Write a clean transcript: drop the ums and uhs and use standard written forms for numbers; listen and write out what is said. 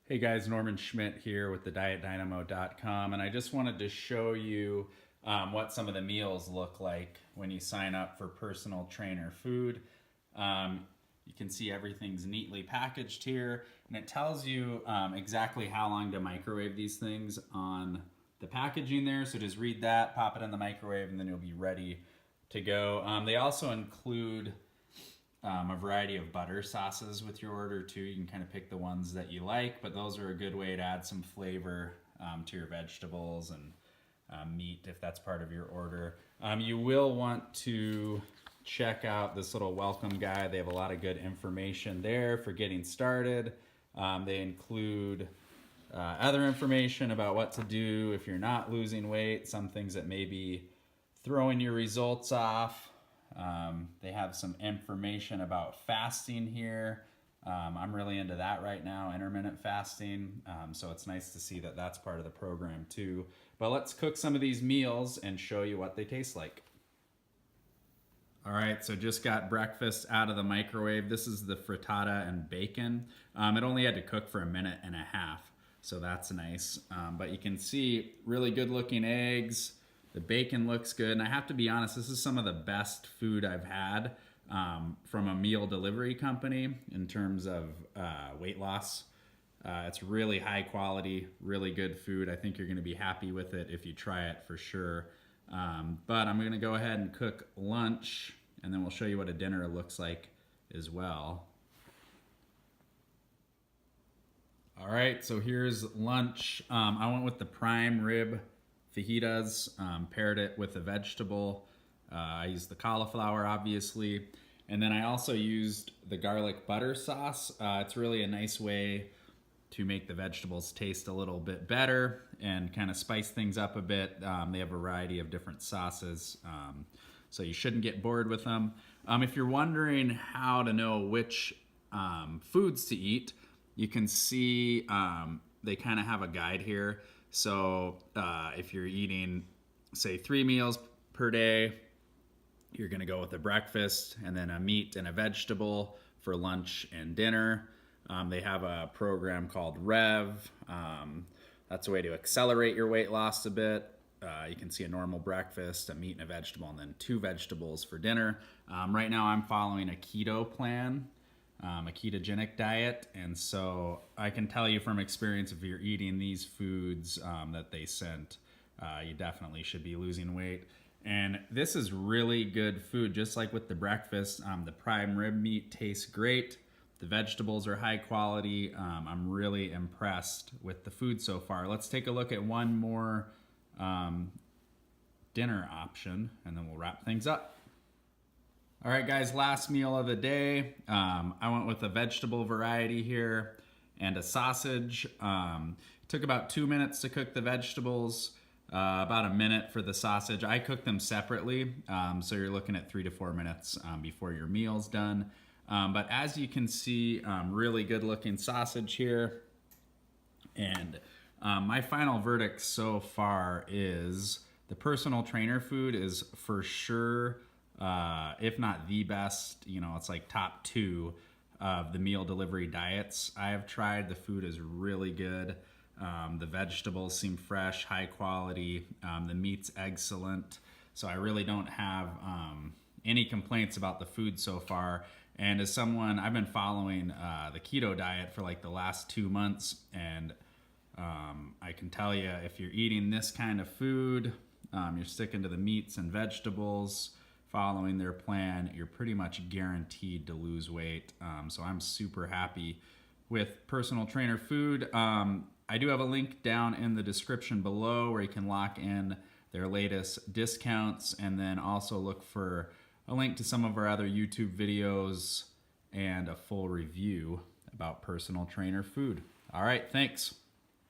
Hey guys, Norman Schmidt here with the DietDynamo.com, and I just wanted to show you what some of the meals look like when you sign up for personal trainer food. You can see everything's neatly packaged here, and it tells you exactly how long to microwave these things on the packaging there. So just read that, pop it in the microwave, and then you'll be ready to go. They also include a variety of butter sauces with your order too. You can kind of pick the ones that you like, but those are a good way to add some flavor to your vegetables and meat if that's part of your order. You will want to check out this little welcome guide. They have a lot of good information there for getting started. They include other information about what to do if you're not losing weight, some things that may be throwing your results off. They have some information about fasting here. I'm really into that right now, intermittent fasting. So it's nice to see that that's part of the program too. But let's cook some of these meals and show you what they taste like. All right, so just got breakfast out of the microwave. This is the frittata and bacon. It only had to cook for 1.5 minutes, so that's nice. But you can see really good looking eggs. The bacon looks good, and I have to be honest, this is some of the best food I've had from a meal delivery company in terms of weight loss. It's really high quality, really good food. I think you're gonna be happy with it if you try it for sure. But I'm gonna go ahead and cook lunch, and then we'll show you what a dinner looks like as well. All right, so here's lunch. I went with the prime rib fajitas, paired it with a vegetable. I used the cauliflower, obviously. And then I also used the garlic butter sauce. It's really a nice way to make the vegetables taste a little bit better and kind of spice things up a bit. They have a variety of different sauces, so you shouldn't get bored with them. If you're wondering how to know which foods to eat, you can see they kind of have a guide here. So if you're eating, say, 3 meals per day, you're going to go with a breakfast and then a meat and a vegetable for lunch and dinner. They have a program called Rev. That's a way to accelerate your weight loss a bit. You can see a normal breakfast, a meat and a vegetable, and then 2 vegetables for dinner. Right now I'm following a keto plan. A ketogenic diet, and so I can tell you from experience, if you're eating these foods that they sent, you definitely should be losing weight. And this is really good food, just like with the breakfast. The prime rib meat tastes great. The vegetables are high quality. I'm really impressed with the food so far. Let's take a look at one more dinner option, and then we'll wrap things up. All right, guys, last meal of the day. I went with a vegetable variety here and a sausage. Took about 2 minutes to cook the vegetables, about 1 minute for the sausage. I cooked them separately, so you're looking at 3 to 4 minutes before your meal's done. But as you can see, really good looking sausage here. And my final verdict so far is the personal trainer food is for sure, if not the best, it's like top 2 of the meal delivery diets I have tried. The food is really good. The vegetables seem fresh, high quality. The meat's excellent. So I really don't have any complaints about the food so far. And as someone, I've been following the keto diet for like the last 2 months, and I can tell you, if you're eating this kind of food, you're sticking to the meats and vegetables, following their plan, you're pretty much guaranteed to lose weight. So I'm super happy with personal trainer food. I do have a link down in the description below where you can lock in their latest discounts, and then also look for a link to some of our other YouTube videos and a full review about personal trainer food. All right, thanks.